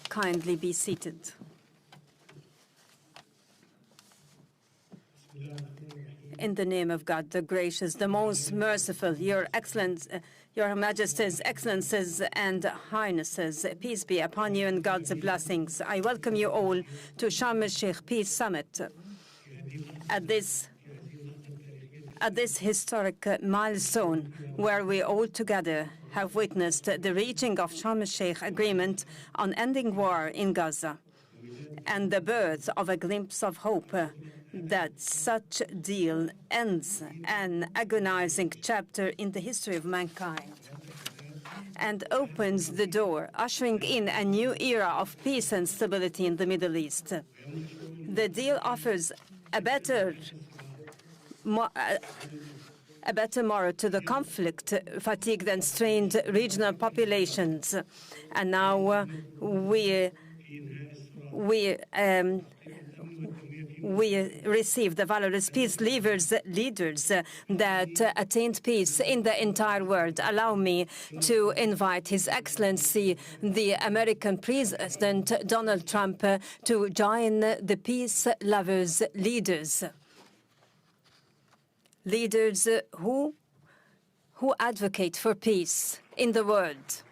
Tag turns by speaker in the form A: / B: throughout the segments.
A: Kindly be seated. In the name of God, the gracious, the most merciful, Your Majesty's Excellencies and Highnesses, peace be upon you and God's blessings. I welcome you all to Sharm el-Sheikh Peace Summit. At this historic milestone, where we all together have witnessed the reaching of Sharm el-Sheikh agreement on ending war in Gaza, and the birth of a glimpse of hope that such deal ends an agonizing chapter in the history of mankind and opens the door, ushering in a new era of peace and stability in the Middle East. The deal offers a better morrow to the conflict-fatigued and strained regional populations. And now we receive the valorous peace leaders that attained peace in the entire world. Allow me to invite His Excellency, the American President Donald Trump, to join the peace lovers leaders who advocate for peace in the world.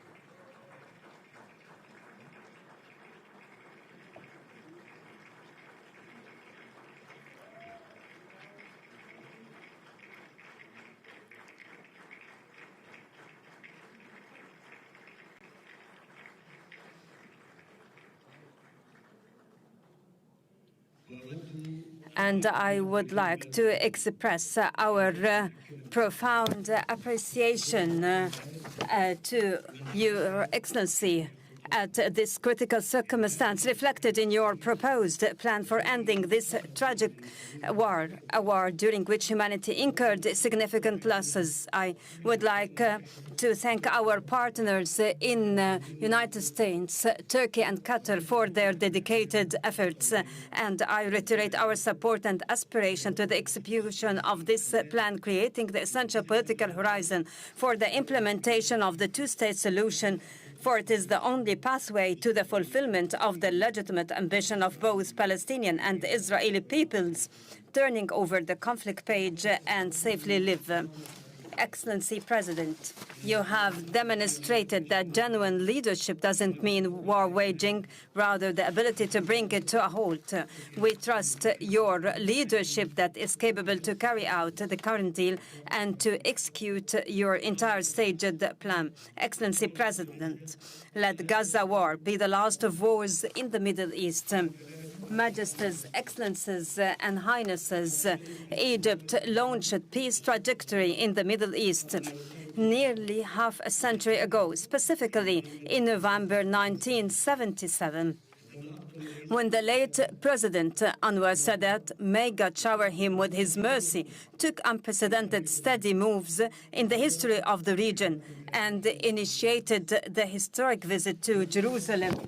A: And I would like to express our profound appreciation to Your Excellency at this critical circumstance reflected in your proposed plan for ending this tragic war, a war during which humanity incurred significant losses. I would like to thank our partners in United States, Turkey and Qatar for their dedicated efforts, and I reiterate our support and aspiration to the execution of this plan, creating the essential political horizon for the implementation of the two-state solution, for it is the only pathway to the fulfillment of the legitimate ambition of both Palestinian and Israeli peoples, turning over the conflict page and safely live. Excellency President, you have demonstrated that genuine leadership doesn't mean war waging, rather the ability to bring it to a halt. We trust your leadership that is capable to carry out the current deal and to execute your entire staged plan. Excellency President, let Gaza war be the last of wars in the Middle East. Majesties, Excellencies, and Highnesses, Egypt launched a peace trajectory in the Middle East nearly half a century ago, specifically in November 1977, when the late President Anwar Sadat, may God shower him with his mercy, took unprecedented steady moves in the history of the region and initiated the historic visit to Jerusalem.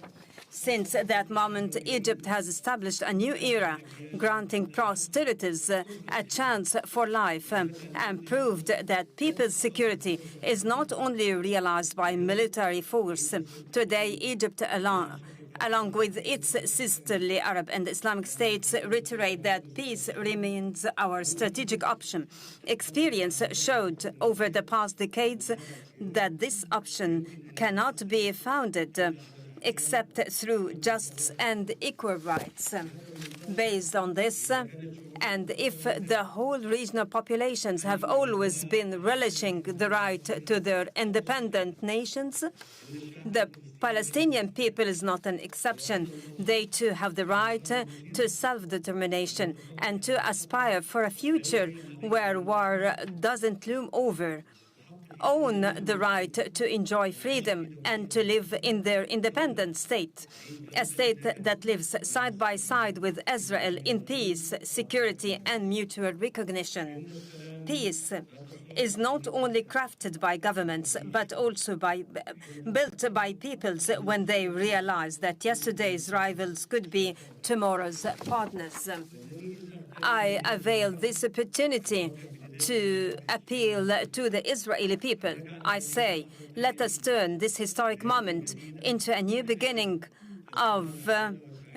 A: Since that moment, Egypt has established a new era, granting posterities a chance for life, and proved that people's security is not only realized by military force. Today, Egypt along with its sisterly Arab and Islamic states, reiterate that peace remains our strategic option. Experience showed over the past decades that this option cannot be founded except through just and equal rights. Based on this, and if the whole regional populations have always been relishing the right to their independent nations, the Palestinian people is not an exception. They too have the right to self-determination and to aspire for a future where war doesn't loom over, own the right to enjoy freedom and to live in their independent state, a state that lives side by side with Israel in peace, security, and mutual recognition. Peace is not only crafted by governments, but also built by peoples when they realize that yesterday's rivals could be tomorrow's partners. I avail this opportunity to appeal to the Israeli people. I say, let us turn this historic moment into a new beginning of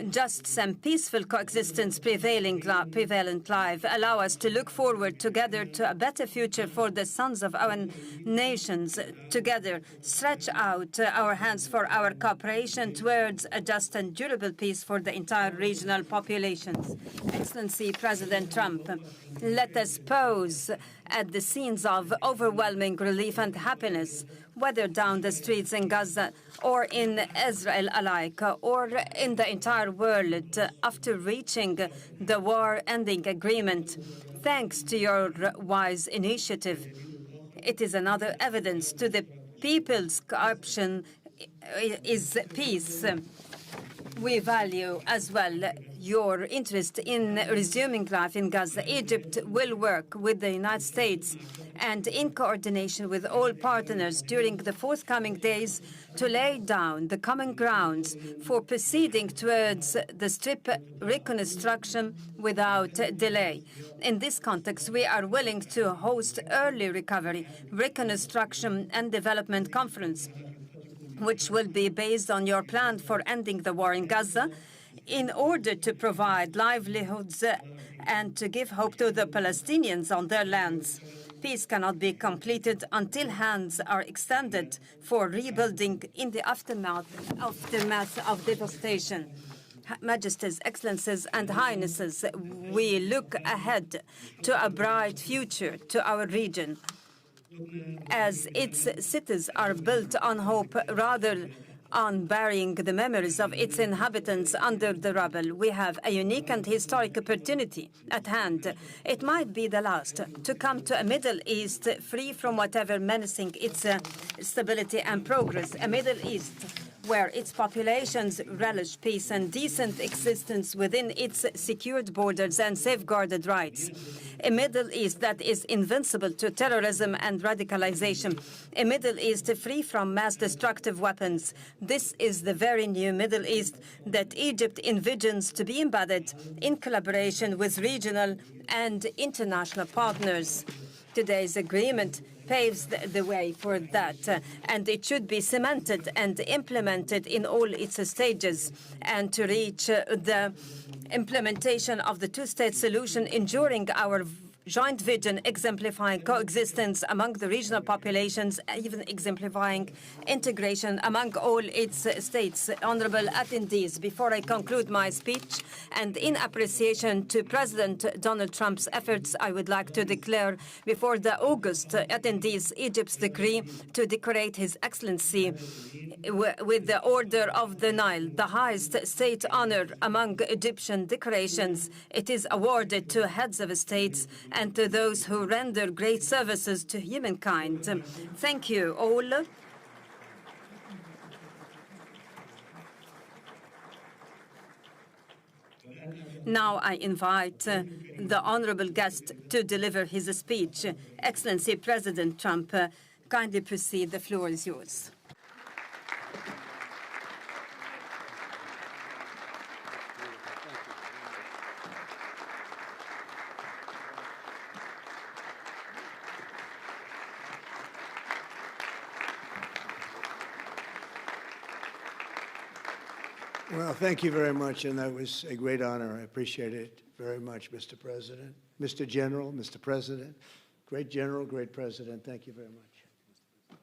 A: just some peaceful coexistence prevalent life. Allow us to look forward together to a better future for the sons of our nations. Together, stretch out our hands for our cooperation towards a just and durable peace for the entire regional populations. Excellency President Trump, let us pause at the scenes of overwhelming relief and happiness, whether down the streets in Gaza or in Israel alike, or in the entire world, after reaching the war-ending agreement. Thanks to your wise initiative, it is another evidence to the people's option is peace. We value as well your interest in resuming life in Gaza. Egypt will work with the United States and in coordination with all partners during the forthcoming days to lay down the common grounds for proceeding towards the Strip reconstruction without delay. In this context, we are willing to host early recovery, reconstruction and development conference, which will be based on your plan for ending the war in Gaza, in order to provide livelihoods and to give hope to the Palestinians on their lands. Peace cannot be completed until hands are extended for rebuilding in the aftermath of devastation. Majesties, Excellencies, and Highnesses, we look ahead to a bright future to our region, as its cities are built on hope rather on burying the memories of its inhabitants under the rubble. We have a unique and historic opportunity at hand. It might be the last to come to a Middle East free from whatever menacing its stability and progress. A Middle East where its populations relish peace and decent existence within its secured borders and safeguarded rights. A Middle East that is invincible to terrorism and radicalization. A Middle East free from mass destructive weapons. This is the very new Middle East that Egypt envisions to be embedded in collaboration with regional and international partners. Today's agreement paves the way for that, and it should be cemented and implemented in all its stages, and to reach the implementation of the two-state solution, ensuring our joint vision, exemplifying coexistence among the regional populations, even exemplifying integration among all its states. Honorable attendees, before I conclude my speech, and in appreciation to President Donald Trump's efforts, I would like to declare before the August attendees Egypt's decree to decorate His Excellency with the Order of the Nile, the highest state honor among Egyptian decorations. It is awarded to heads of states and to those who render great services to humankind. Thank you all. Now I invite the honorable guest to deliver his speech. Excellency President Trump, kindly proceed. The floor is yours.
B: Well, thank you very much, and that was a great honor. I appreciate it very much, Mr. President. Mr. General, Mr. President, great General, great President, thank you very much.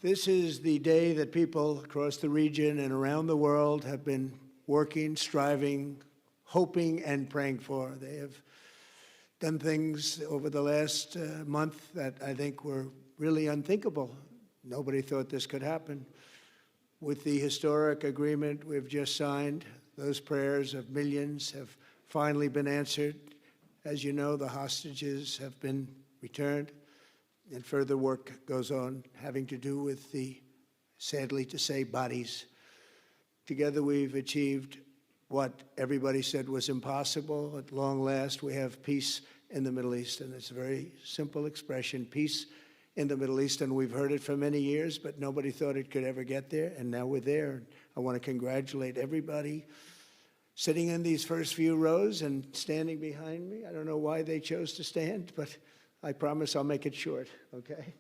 B: This is the day that people across the region and around the world have been working, striving, hoping, and praying for. They have done things over the last month that I think were really unthinkable. Nobody thought this could happen. With the historic agreement we've just signed, those prayers of millions have finally been answered. As you know, the hostages have been returned, and further work goes on having to do with the, sadly to say, bodies. Together we've achieved what everybody said was impossible. At long last, we have peace in the Middle East, and it's a very simple expression, peace in the Middle East, and we've heard it for many years, but nobody thought it could ever get there, and now we're there. I want to congratulate everybody, sitting in these first few rows and standing behind me. I don't know why they chose to stand, but I promise I'll make it short, okay?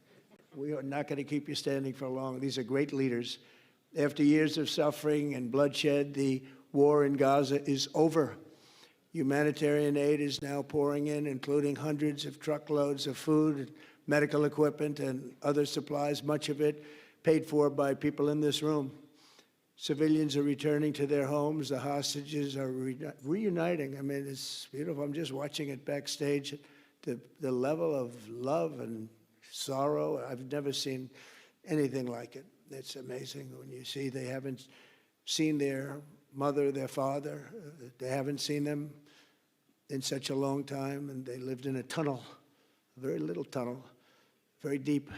B: We are not going to keep you standing for long. These are great leaders. After years of suffering and bloodshed, the war in Gaza is over. Humanitarian aid is now pouring in, including hundreds of truckloads of food, medical equipment, and other supplies, much of it paid for by people in this room. Civilians are returning to their homes. The hostages are reuniting. I mean, it's beautiful. I'm just watching it backstage. The level of love and sorrow, I've never seen anything like it. It's amazing when you see they haven't seen their mother, their father. They haven't seen them in such a long time, and they lived in a tunnel, a very little tunnel, very deep.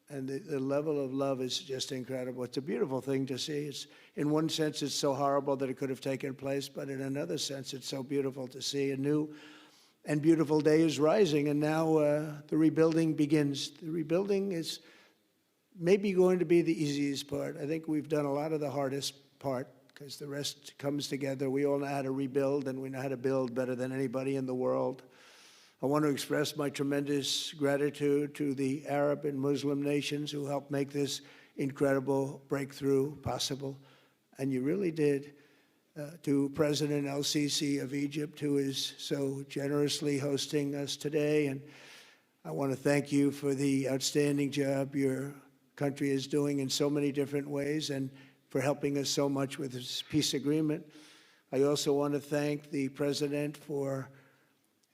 B: And the level of love is just incredible. It's a beautiful thing to see. It's, in one sense, it's so horrible that it could have taken place, but in another sense, it's so beautiful to see. A new and beautiful day is rising, and now the rebuilding begins. The rebuilding is maybe going to be the easiest part. I think we've done a lot of the hardest part because the rest comes together. We all know how to rebuild, and we know how to build better than anybody in the world. I want to express my tremendous gratitude to the Arab and Muslim nations who helped make this incredible breakthrough possible. And you really did. To President El-Sisi of Egypt, who is so generously hosting us today. And I want to thank you for the outstanding job your country is doing in so many different ways and for helping us so much with this peace agreement. I also want to thank the President for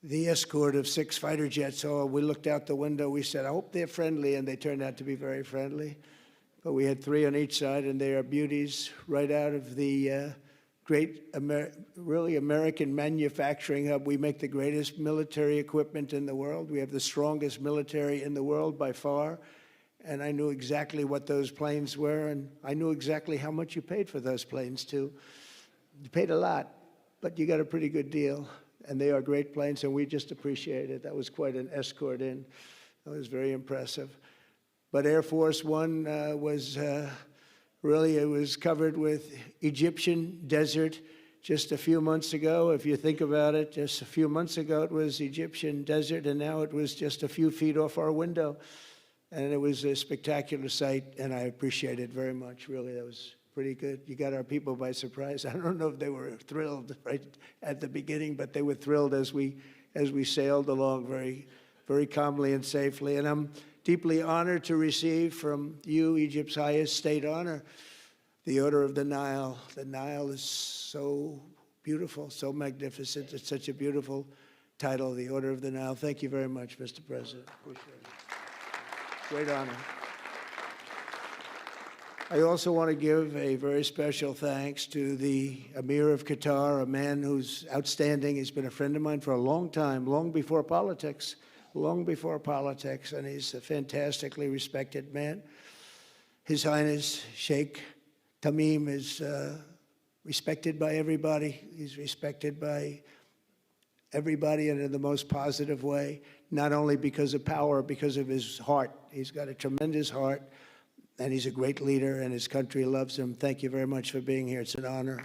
B: the escort of 6 fighter jets. Oh, we looked out the window. We said, I hope they're friendly, and they turned out to be very friendly. But we had 3 on each side, and they are beauties right out of the great, really American manufacturing hub. We make the greatest military equipment in the world. We have the strongest military in the world by far. And I knew exactly what those planes were, and I knew exactly how much you paid for those planes, too. You paid a lot, but you got a pretty good deal. And they are great planes, and we just appreciate it. That was quite an escort in. That was very impressive. But Air Force One was really, it was covered with Egyptian desert just a few months ago. If you think about it, just a few months ago it was Egyptian desert, and now it was just a few feet off our window. And it was a spectacular sight, and I appreciate it very much. Really, that was pretty good. You got our people by surprise. I don't know if they were thrilled right at the beginning, but they were thrilled as we sailed along very, very calmly and safely. And I'm deeply honored to receive from you, Egypt's highest state honor, the Order of the Nile. The Nile is so beautiful, so magnificent. It's such a beautiful title, the Order of the Nile. Thank you very much, Mr. President. Appreciate it. Great honor. I also want to give a very special thanks to the Emir of Qatar, a man who's outstanding. He's been a friend of mine for a long time, long before politics, and he's a fantastically respected man. His Highness Sheikh Tamim is respected by everybody. He's respected by everybody and in the most positive way, not only because of power, because of his heart. He's got a tremendous heart, and he's a great leader, and his country loves him. Thank you very much for being here. It's an honor.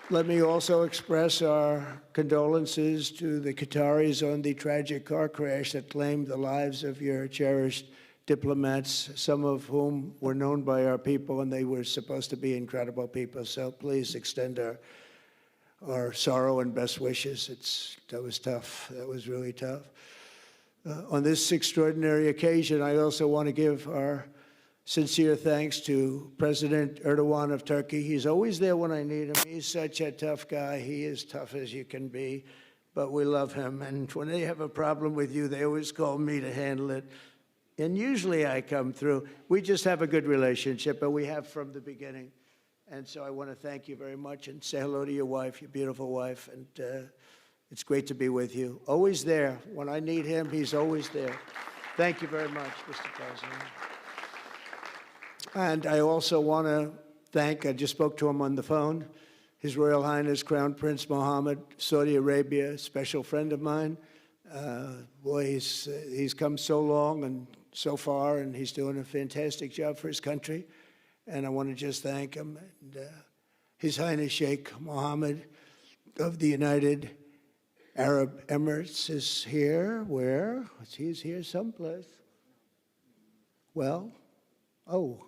B: Let me also express our condolences to the Qataris on the tragic car crash that claimed the lives of your cherished diplomats, some of whom were known by our people, and they were supposed to be incredible people. So please extend our sorrow and best wishes. That was tough. That was really tough. On this extraordinary occasion, I also want to give our sincere thanks to President Erdogan of Turkey. He's always there when I need him. He's such a tough guy. He is tough as you can be, but we love him. And when they have a problem with you, they always call me to handle it. And usually I come through. We just have a good relationship, and we have from the beginning. And so I want to thank you very much and say hello to your wife, your beautiful wife. And it's great to be with you. Always there. When I need him, he's always there. Thank you very much, Mr. President. And I also want to thank, I just spoke to him on the phone, His Royal Highness Crown Prince Mohammed, Saudi Arabia, a special friend of mine. Boy, he's come so long and so far, and he's doing a fantastic job for his country. and I want to just thank him. And, His Highness Sheikh Mohammed of the United Arab Emirates is here. Where? He's here someplace. Well, oh,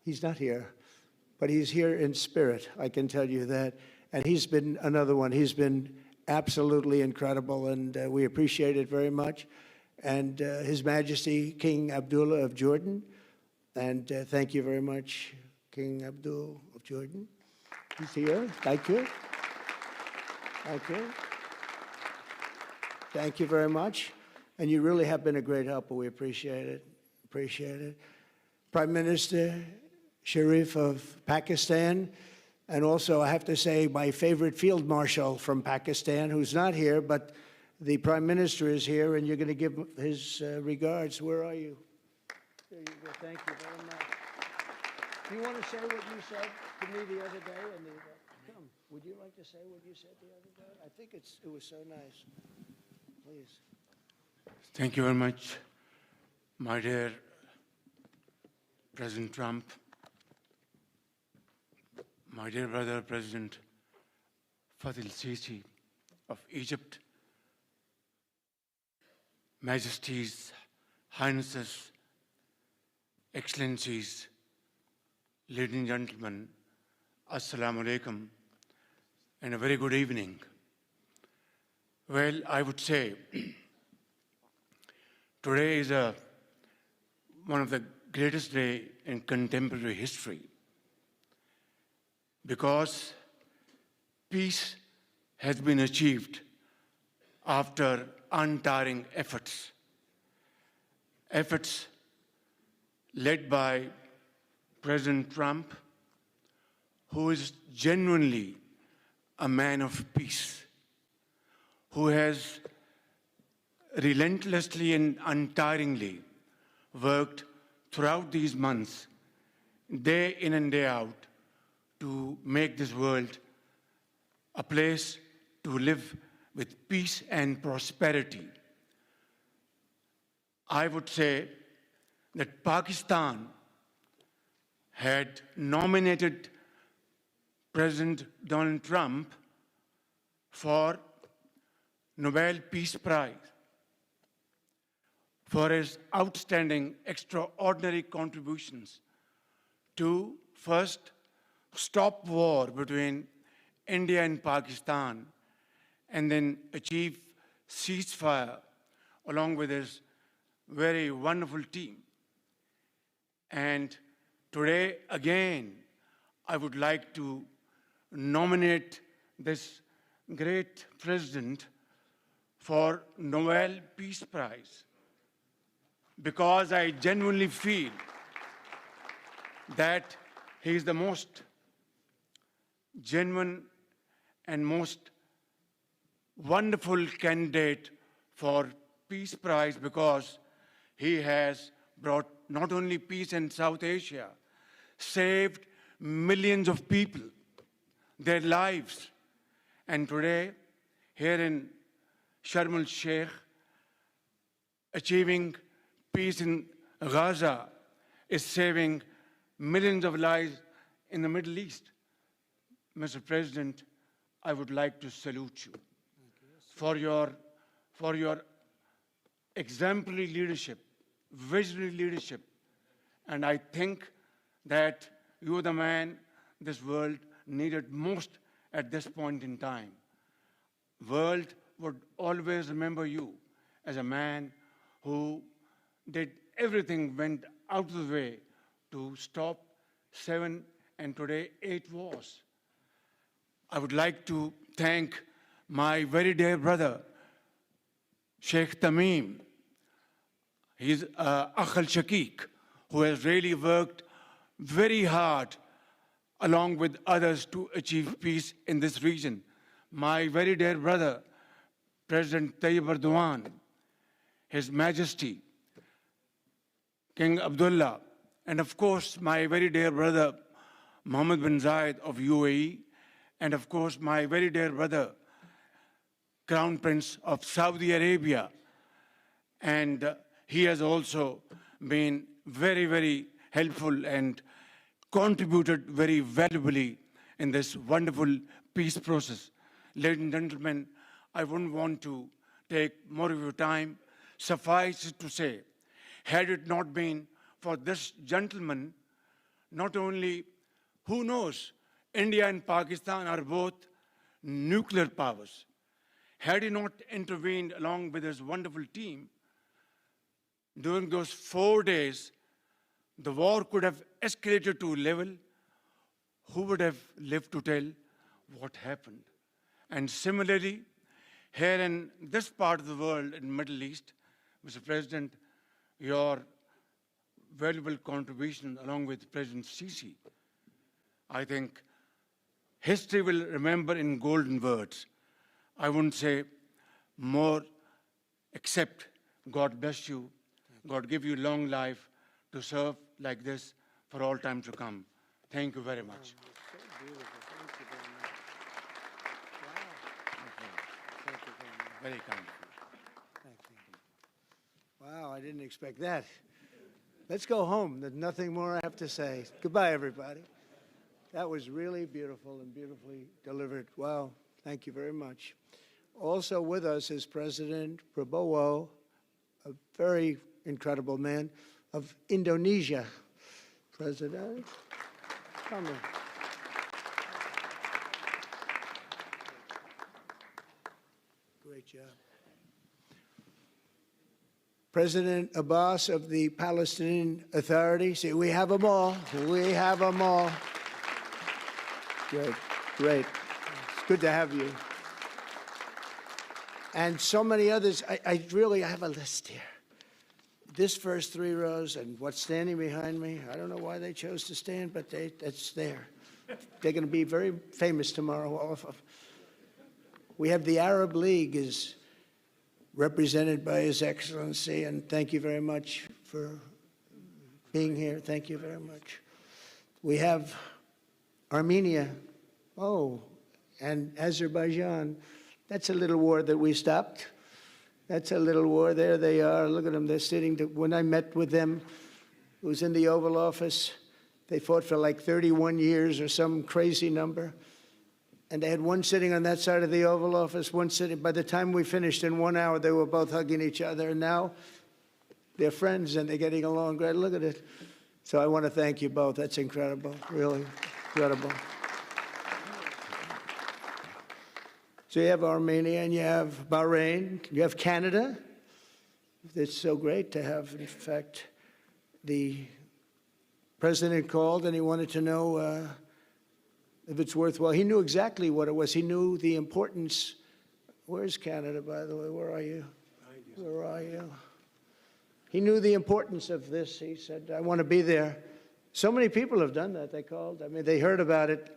B: he's not here, but he's here in spirit, I can tell you that. And he's been another one. He's been absolutely incredible, and we appreciate it very much. And His Majesty King Abdullah of Jordan, and thank you very much, King Abdul of Jordan. He's here. Thank you. Thank you. Thank you very much. And you really have been a great helper. We appreciate it. Appreciate it. Prime Minister Sharif of Pakistan, and also I have to say my favorite Field Marshal from Pakistan, who's not here, but the Prime Minister is here, and you're going to give his regards. Where are you? There you go. Thank you very much. Do you want to say what you said to me the other day? Come, would you like to say what you said the other day? I think it was so nice. Please.
C: Thank you very much, my dear President Trump, my dear brother President Fath el-Sisi of Egypt, Majesties, Highnesses, Excellencies, ladies and gentlemen, Assalamu alaikum, and a very good evening. Well, I would say today is one of the greatest days in contemporary history, because peace has been achieved after untiring efforts led by President Trump, who is genuinely a man of peace, who has relentlessly and untiringly worked throughout these months, day in and day out, to make this world a place to live with peace and prosperity. I would say that Pakistan had nominated President Donald Trump for Nobel Peace Prize for his outstanding, extraordinary contributions to first stop war between India and Pakistan, and then achieve ceasefire along with his very wonderful team. And today, again, I would like to nominate this great president for Nobel Peace Prize, because I genuinely feel that he is the most genuine and most wonderful candidate for Peace Prize, because he has brought not only peace in South Asia, saved millions of people, their lives. And today, here in Sharm el-Sheikh, achieving peace in Gaza is saving millions of lives in the Middle East. Mr. President, I would like to salute you for your exemplary leadership, visionary leadership. And I think that you're the man this world needed most at this point in time. World would always remember you as a man who did everything, went out of the way to stop 7 and today 8 wars. I would like to thank my very dear brother, Sheikh Tamim. He's Akh al-Shaqiq, who has really worked very hard along with others to achieve peace in this region. My very dear brother, President Tayyip Erdogan, His Majesty, King Abdullah, and of course, my very dear brother, Mohammed bin Zayed of UAE, and of course, my very dear brother, Crown Prince of Saudi Arabia. And he has also been very, very helpful and contributed very valuably in this wonderful peace process. Ladies and gentlemen, I wouldn't want to take more of your time. Suffice it to say, had it not been for this gentleman, not only, who knows, India and Pakistan are both nuclear powers. Had he not intervened along with his wonderful team, during those 4 days, the war could have escalated to a level. Who would have lived to tell what happened? And similarly, here in this part of the world, in the Middle East, Mr. President, your valuable contribution along with President Sisi, I think history will remember in golden words. I wouldn't say more, except God bless you, God give you long life to serve like this for all time to come. Thank you very much. Very kind.
B: Thank you. Wow, I didn't expect that. Let's go home. There's nothing more I have to say. Goodbye, everybody. That was really beautiful and beautifully delivered. Wow, thank you very much. Also with us is President Prabowo, a very incredible man, of Indonesia. President, come in. Great job. President Abbas of the Palestinian Authority. See, we have them all. We have them all. Great, great. It's good to have you. And so many others. I really have a list here. This first 3 rows and what's standing behind me, I don't know why they chose to stand, but it's there. They're going to be very famous tomorrow, all of them. We have the Arab League is represented by His Excellency, and thank you very much for being here. Thank you very much. We have Armenia, and Azerbaijan. That's a little war that we stopped. That's a little war. There they are. Look at them. They're sitting. When I met with them, it was in the Oval Office. They fought for like 31 years or some crazy number. And they had one sitting on that side of the Oval Office, one sitting. By the time we finished in 1 hour, they were both hugging each other. And now they're friends and they're getting along great. Look at it. So I want to thank you both. That's incredible. Really incredible. So you have Armenia and you have Bahrain, you have Canada. It's so great to have, in fact, the president called and he wanted to know if it's worthwhile. He knew exactly what it was. He knew the importance. Where's Canada, by the way? Where are you? Where are you? He knew the importance of this. He said, I want to be there. So many people have done that. They called. I mean, they heard about it.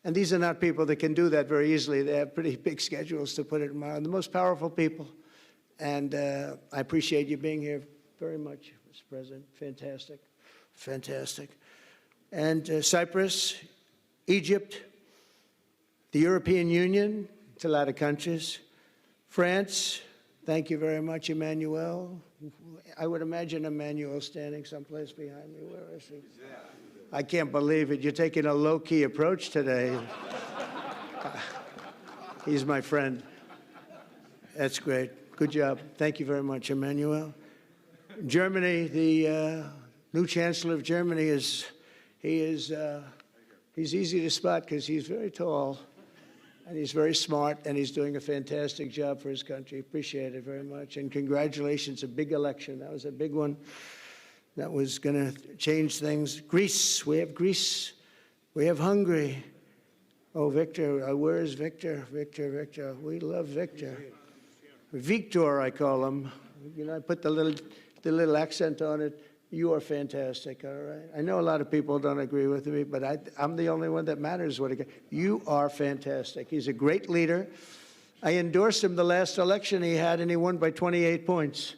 B: And these are not people that can do that very easily. They have pretty big schedules to put it in mind. The most powerful people. And I appreciate you being here very much, Mr. President. Fantastic. Fantastic. And Cyprus, Egypt, the European Union, it's a lot of countries. France, thank you very much, Emmanuel. I would imagine Emmanuel standing someplace behind me. Where is he? I can't believe it. You're taking a low-key approach today. He's my friend. That's great. Good job. Thank you very much, Emmanuel. Germany, the new Chancellor of Germany he's easy to spot because he's very tall and he's very smart and he's doing a fantastic job for his country. Appreciate it very much. And congratulations, a big election. That was a big one. That was going to change things. Greece, we have Greece. We have Hungary. Oh, Victor, where is Victor? Victor. We love Victor. Victor, I call him. You know, I put the little accent on it. You are fantastic, all right? I know a lot of people don't agree with me, but I'm the only one that matters. You are fantastic. He's a great leader. I endorsed him the last election he had, and he won by 28 points.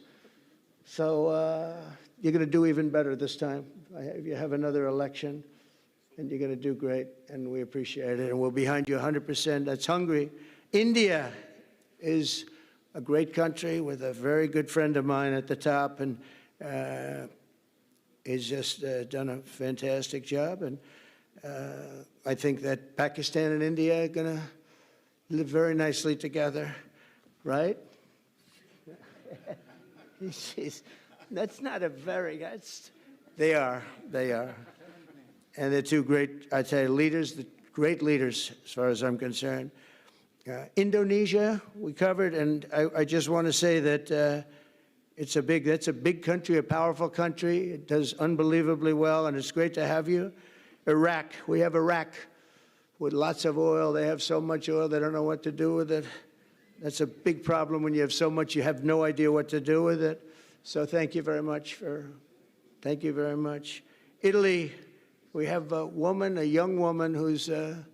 B: So you're going to do even better this time. You have another election, and you're going to do great, and we appreciate it, and we're behind you 100%. That's Hungary. India is a great country with a very good friend of mine at the top, and he's just done a fantastic job. And I think that Pakistan and India are going to live very nicely together, right? That's not a very, they are. And they're two great, I'd say, leaders, great leaders as far as I'm concerned. Indonesia, we covered, and I just want to say that that's a big country, a powerful country. It does unbelievably well, and it's great to have you. Iraq, we have Iraq with lots of oil. They have so much oil, they don't know what to do with it. That's a big problem when you have so much, you have no idea what to do with it. So thank you very much thank you very much. Italy, we have a young woman who's, I'm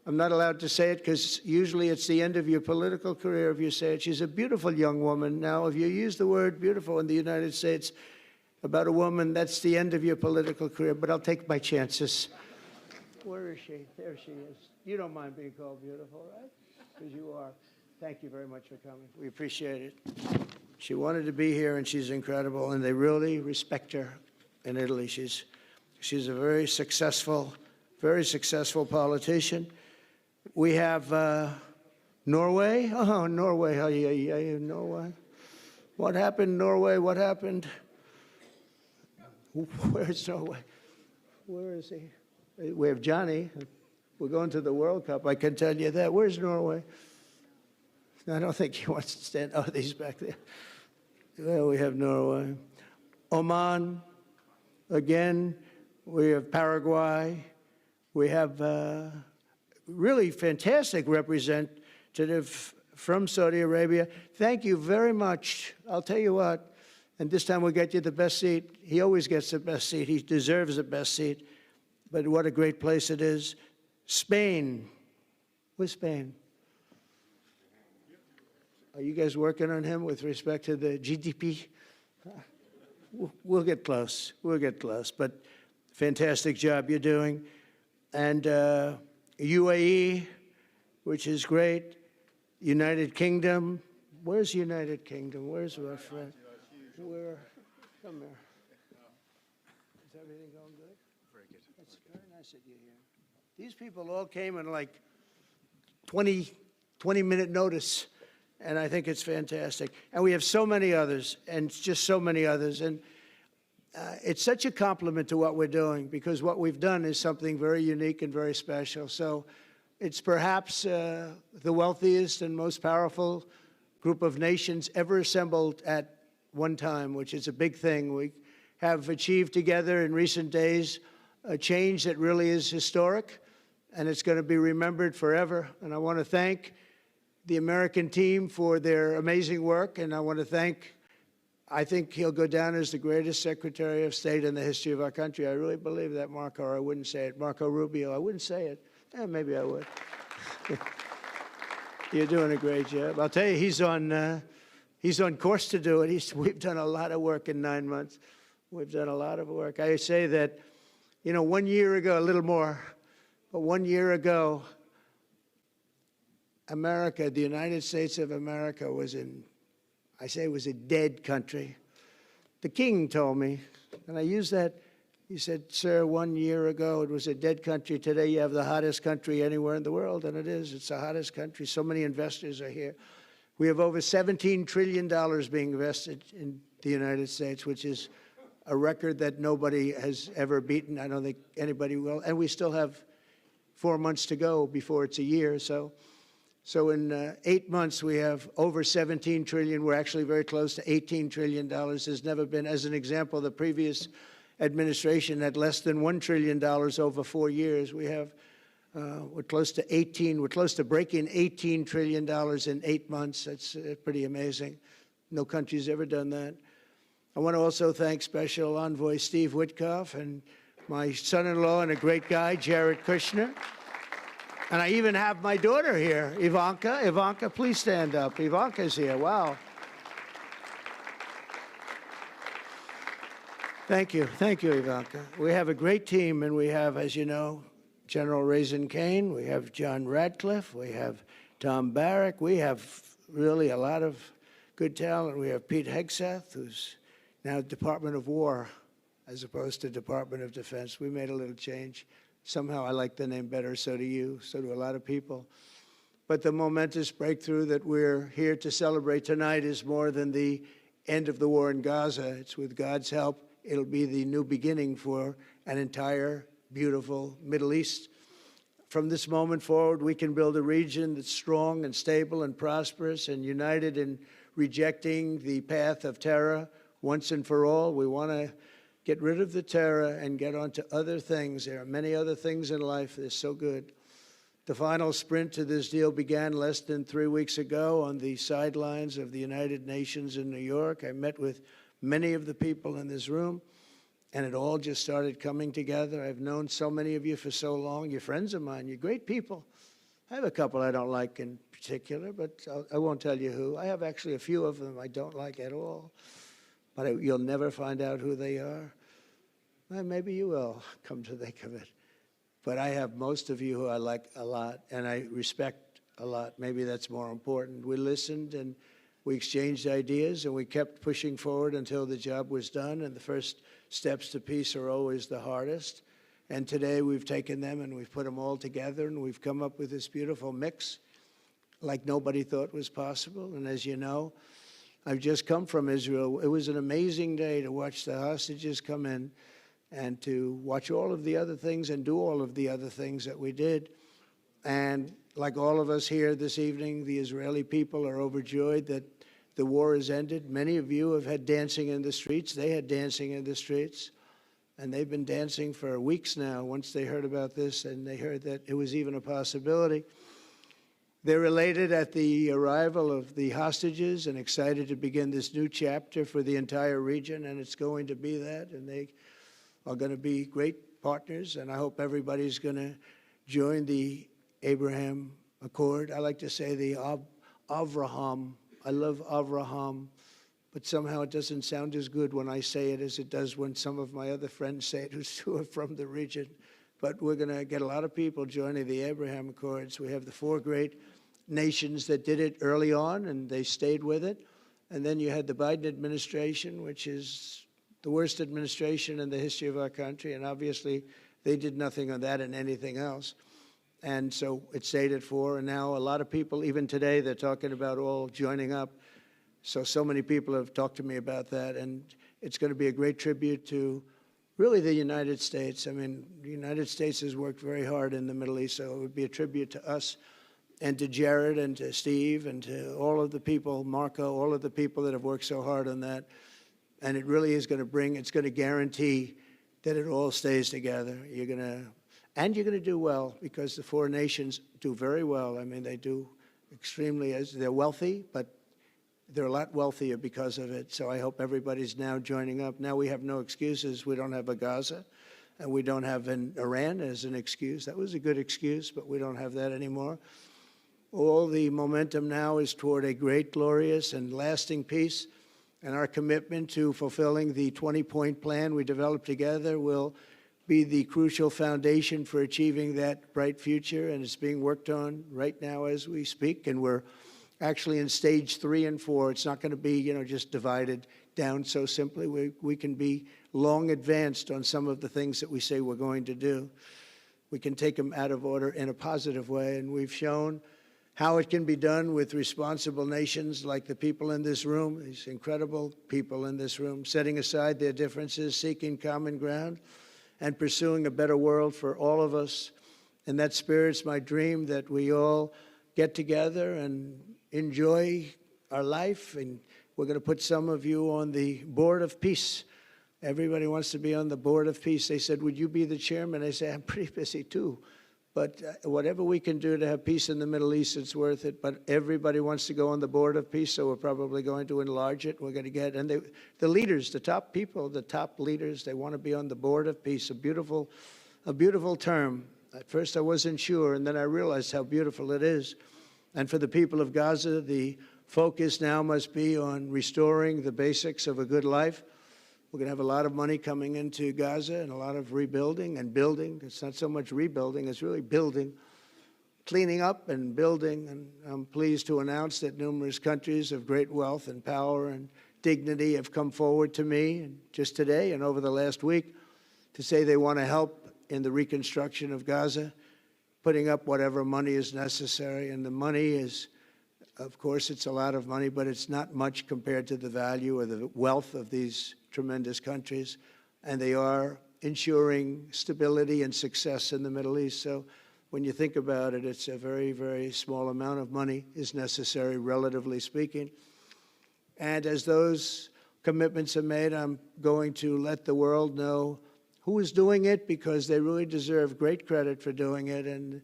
B: not allowed to say it because usually it's the end of your political career if you say it. She's a beautiful young woman. Now, if you use the word beautiful in the United States about a woman, that's the end of your political career, but I'll take my chances. Where is she? There she is. You don't mind being called beautiful, right? Because you are. Thank you very much for coming. We appreciate it. She wanted to be here, and she's incredible, and they really respect her in Italy. She's a very successful politician. We have Norway. Oh, Norway. Norway. What happened, Norway? What happened? Where's Norway? Where is he? We have Johnny. We're going to the World Cup, I can tell you that. Where's Norway? I don't think he wants to stand. Oh, he's back there. Well, we have Norway. Oman, again. We have Paraguay. We have really fantastic representative from Saudi Arabia. Thank you very much. I'll tell you what, and this time we'll get you the best seat. He always gets the best seat. He deserves the best seat. But what a great place it is. Spain. Where's Spain? Are you guys working on him with respect to the GDP? We'll get close. We'll get close. But fantastic job you're doing. And UAE, which is great. United Kingdom. Where's United Kingdom? Where's our friend? Where? Come here. Is everything going good? Very good. That's very nice that you're here. These people all came in like 20-minute notice, and I think it's fantastic. And we have so many others, and just so many others. And it's such a compliment to what we're doing, because what we've done is something very unique and very special. So it's perhaps the wealthiest and most powerful group of nations ever assembled at one time, which is a big thing. We have achieved together in recent days a change that really is historic, and it's going to be remembered forever. And I want to thank the American team for their amazing work, and I want to thank, I think he'll go down as the greatest Secretary of State in the history of our country. I really believe that, Marco, or I wouldn't say it. Marco Rubio, I wouldn't say it. Maybe I would. You're doing a great job. I'll tell you, he's on course to do it. We've done a lot of work in 9 months. We've done a lot of work. I say that, 1 year ago, a little more, but 1 year ago, America, the United States of America was was a dead country. The king told me, and I use that, he said, sir, 1 year ago it was a dead country. Today you have the hottest country anywhere in the world, and it is. It's the hottest country. So many investors are here. We have over $17 trillion being invested in the United States, which is a record that nobody has ever beaten. I don't think anybody will. And we still have 4 months to go before it's a year. So in 8 months, we have over $17 trillion. We're actually very close to $18 trillion. There's never been, as an example, the previous administration had less than $1 trillion over 4 years. We have, we're close to breaking $18 trillion in 8 months. That's pretty amazing. No country's ever done that. I want to also thank Special Envoy Steve Witkoff and my son-in-law and a great guy, Jared Kushner. And I even have my daughter here, Ivanka. Ivanka, please stand up. Ivanka's here. Wow. Thank you. Thank you, Ivanka. We have a great team, and we have, as you know, General Raisin Kane. We have John Radcliffe. We have Tom Barrack. We have really a lot of good talent. We have Pete Hegseth, who's now Department of War as opposed to Department of Defense. We made a little change. Somehow I like the name better, so do you, so do a lot of people. But the momentous breakthrough that we're here to celebrate tonight is more than the end of the war in Gaza. It's with God's help, it'll be the new beginning for an entire beautiful Middle East. From this moment forward, we can build a region that's strong and stable and prosperous and united in rejecting the path of terror once and for all. We want to get rid of the terror and get on to other things. There are many other things in life that are so good. The final sprint to this deal began less than 3 weeks ago on the sidelines of the United Nations in New York. I met with many of the people in this room, and it all just started coming together. I've known so many of you for so long. You're friends of mine. You're great people. I have a couple I don't like in particular, but I won't tell you who. I have actually a few of them I don't like at all, but you'll never find out who they are. Well, maybe you will, come to think of it. But I have most of you who I like a lot, and I respect a lot. Maybe that's more important. We listened, and we exchanged ideas, and we kept pushing forward until the job was done, and the first steps to peace are always the hardest. And today we've taken them, and we've put them all together, and we've come up with this beautiful mix like nobody thought was possible. And as you know, I've just come from Israel. It was an amazing day to watch the hostages come in and to watch all of the other things and do all of the other things that we did. And like all of us here this evening, the Israeli people are overjoyed that the war has ended. Many of you have had dancing in the streets. They had dancing in the streets. And they've been dancing for weeks now once they heard about this and they heard that it was even a possibility. They're elated at the arrival of the hostages and excited to begin this new chapter for the entire region, and it's going to be that. And they are going to be great partners, and I hope everybody's going to join the Abraham Accord. I like to say the Avraham. I love Avraham, but somehow it doesn't sound as good when I say it as it does when some of my other friends say it who are from the region. But we're going to get a lot of people joining the Abraham Accords. We have the 4 great nations that did it early on, and they stayed with it. And then you had the Biden administration, which is the worst administration in the history of our country, and obviously they did nothing on that and anything else. And so it stayed at 4, and now a lot of people, even today, they're talking about all joining up. So many people have talked to me about that, and it's going to be a great tribute to really the United States. I mean, the United States has worked very hard in the Middle East, so it would be a tribute to us and to Jared and to Steve and to all of the people, Marco, all of the people that have worked so hard on that. And it really is going to it's going to guarantee that it all stays together. You're going to do well, because the 4 nations do very well. I mean, they do extremely, they're wealthy, but they're a lot wealthier because of it. So I hope everybody's now joining up. Now we have no excuses. We don't have a Gaza, and we don't have an Iran as an excuse. That was a good excuse, but we don't have that anymore. All the momentum now is toward a great, glorious, and lasting peace. And our commitment to fulfilling the 20-point plan we developed together will be the crucial foundation for achieving that bright future. And it's being worked on right now as we speak. And we're actually in stage 3 and 4. It's not going to be, just divided down so simply. We can be long advanced on some of the things that we say we're going to do. We can take them out of order in a positive way. And we've shown how it can be done with responsible nations like the people in this room, these incredible people in this room, setting aside their differences, seeking common ground, and pursuing a better world for all of us. In that spirit, it's my dream that we all get together and enjoy our life. And we're going to put some of you on the Board of Peace. Everybody wants to be on the Board of Peace. They said, would you be the chairman? I say, I'm pretty busy too. But whatever we can do to have peace in the Middle East, it's worth it. But everybody wants to go on the Board of Peace, so we're probably going to enlarge it. We're going to get, and the leaders, the top people, the top leaders, they want to be on the Board of Peace. A beautiful term. At first I wasn't sure, and then I realized how beautiful it is. And for the people of Gaza, the focus now must be on restoring the basics of a good life. We're going to have a lot of money coming into Gaza and a lot of rebuilding and building. It's not so much rebuilding, it's really building, cleaning up and building. And I'm pleased to announce that numerous countries of great wealth and power and dignity have come forward to me just today and over the last week to say they want to help in the reconstruction of Gaza, putting up whatever money is necessary. And the money is, of course, it's a lot of money, but it's not much compared to the value or the wealth of these tremendous countries. And they are ensuring stability and success in the Middle East. So when you think about it, it's a very, very small amount of money is necessary, relatively speaking. And as those commitments are made, I'm going to let the world know who is doing it, because they really deserve great credit for doing it. And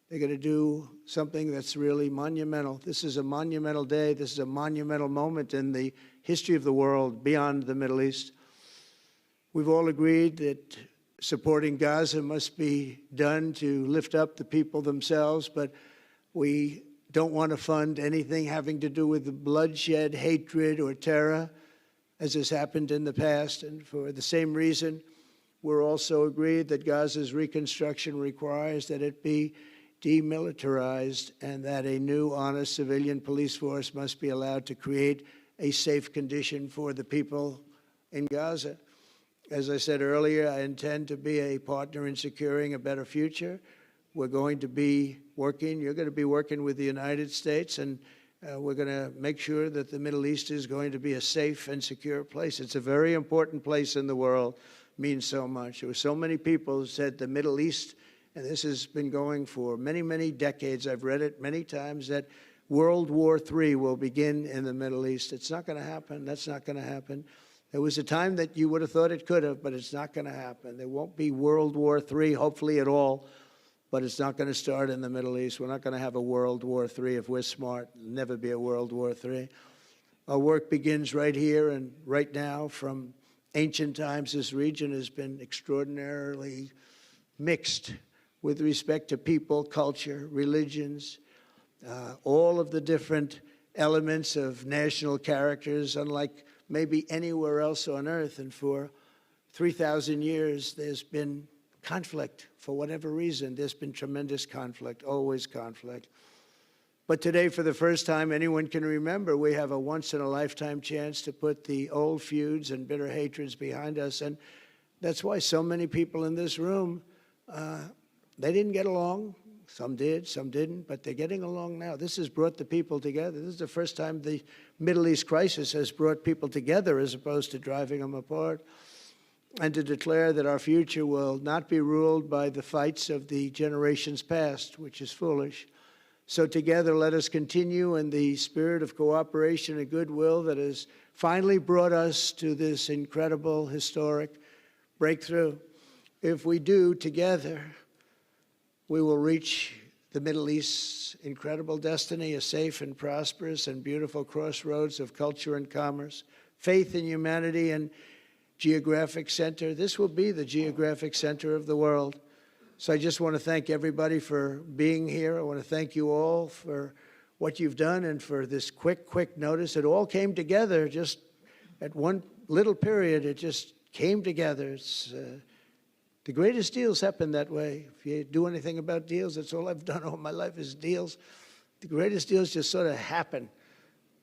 B: they're going to do something that's really monumental. This is a monumental day. This is a monumental moment in the history of the world beyond the Middle East. We've all agreed that supporting Gaza must be done to lift up the people themselves, but we don't want to fund anything having to do with bloodshed, hatred, or terror, as has happened in the past. And for the same reason, we're also agreed that Gaza's reconstruction requires that it be demilitarized and that a new, honest civilian police force must be allowed to create a safe condition for the people in Gaza. As I said earlier, I intend to be a partner in securing a better future. We're going to be working, you're going to be working with the United States, and we're going to make sure that the Middle East is going to be a safe and secure place. It's a very important place in the world, means so much. There were so many people who said the Middle East, and this has been going for many, many decades. I've read it many times, that World War III will begin in the Middle East. It's not going to happen. That's not going to happen. There was a time that you would have thought it could have, but it's not going to happen. There won't be World War III, hopefully at all, but it's not going to start in the Middle East. We're not going to have a World War III if we're smart. There'll never be a World War III. Our work begins right here and right now. From ancient times, this region has been extraordinarily mixed with respect to people, culture, religions, all of the different elements of national characters, unlike maybe anywhere else on earth. And for 3,000 years, there's been conflict. For whatever reason, there's been tremendous conflict, always conflict. But today, for the first time anyone can remember, we have a once-in-a-lifetime chance to put the old feuds and bitter hatreds behind us. And that's why so many people in this room, they didn't get along. Some did, some didn't, but they're getting along now. This has brought the people together. This is the first time the Middle East crisis has brought people together as opposed to driving them apart. And to declare that our future will not be ruled by the fights of the generations past, which is foolish. So together, let us continue in the spirit of cooperation and goodwill that has finally brought us to this incredible, historic breakthrough. If we do together, we will reach the Middle East's incredible destiny, a safe and prosperous and beautiful crossroads of culture and commerce, faith and humanity, and geographic center. This will be the geographic center of the world. So I just want to thank everybody for being here. I want to thank you all for what you've done and for this quick notice. It all came together just at one little period. It just came together. It's the greatest deals happen that way. If you do anything about deals, that's all I've done all my life is deals. The greatest deals just sort of happen.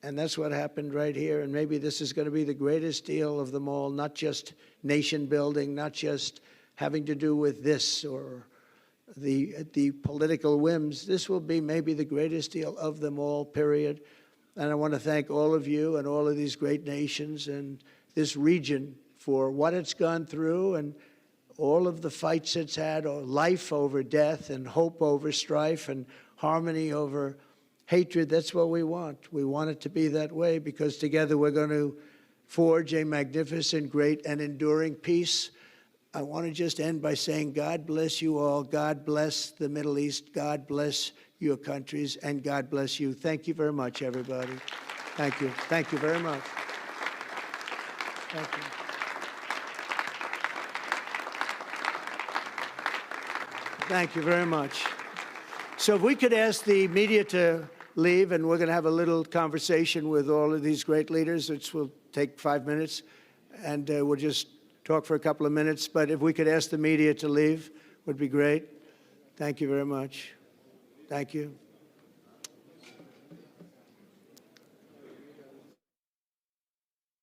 B: And that's what happened right here. And maybe this is going to be the greatest deal of them all, not just nation building, not just having to do with this or the political whims. This will be maybe the greatest deal of them all, period. And I want to thank all of you and all of these great nations and this region for what it's gone through and all of the fights it's had, or life over death and hope over strife and harmony over hatred. That's what we want. We want it to be that way because together we're going to forge a magnificent, great, and enduring peace. I want to just end by saying God bless you all. God bless the Middle East. God bless your countries, and God bless you. Thank you very much, everybody. Thank you. Thank you very much. Thank you. Thank you very much. So if we could ask the media to leave, and we're going to have a little conversation with all of these great leaders, which will take 5 minutes, and we'll just talk for a couple of minutes. But if we could ask the media to leave, would be great. Thank you very much. Thank you.